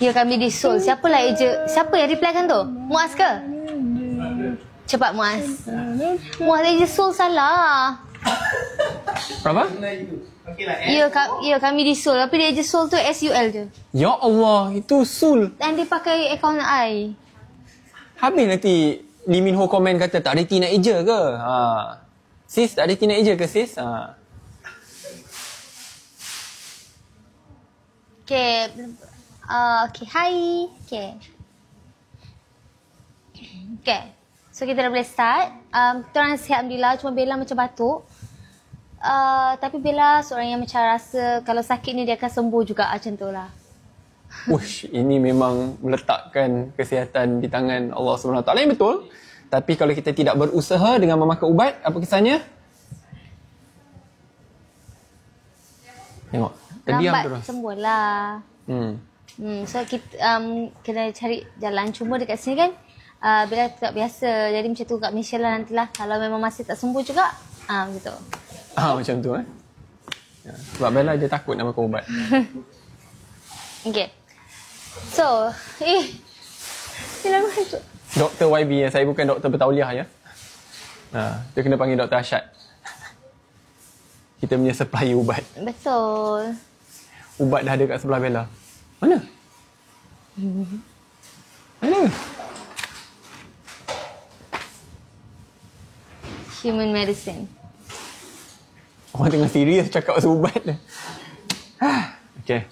Ya kami di Seoul. Siapalah eja? Siapa yang replykan tu? Muaz ke? Cepat Muaz. Muaz eja Seoul salah. Berapa? Ya kami di Seoul. Tapi dia eja Seoul tu SUL je. Ya Allah, itu Sul. Dan dia pakai akaun I. Habis nanti Lee Min Ho komen kata tak reti nak eja ke? Sis, tak reti nak eja ke sis? Okay. Okay, hi. Okay. Okay. So, kita dah boleh start. Kita orang sihat Alhamdulillah. Cuma Bella macam batuk. Tapi Bella seorang yang macam rasa kalau sakit ni dia akan sembuh juga. Macam tu lah. Ush, ini memang meletakkan kesihatan di tangan Allah SWT yang betul. Tapi kalau kita tidak berusaha dengan memakan ubat, apa kesannya? Tengok, terdiam lambat terus. sembuh lah. So kita kena cari jalan. Cuma dekat sini kan Bella tak biasa. Jadi macam tu kat Malaysia lah nantilah. Kalau memang masih tak sembuh juga, gitu. Macam tu ya, sebab Bella dia takut nak makan ubat. Okay. So, Bella masuk. Dr. YB, saya bukan doktor bertauliah ya. Dia kena panggil Dr. Ashad. Kita punya supplier ubat. Betul. Ubat dah ada kat sebelah Bella. Mana? Mana? Human medicine. Orang tengah serius cakap pasal ubat. Okay.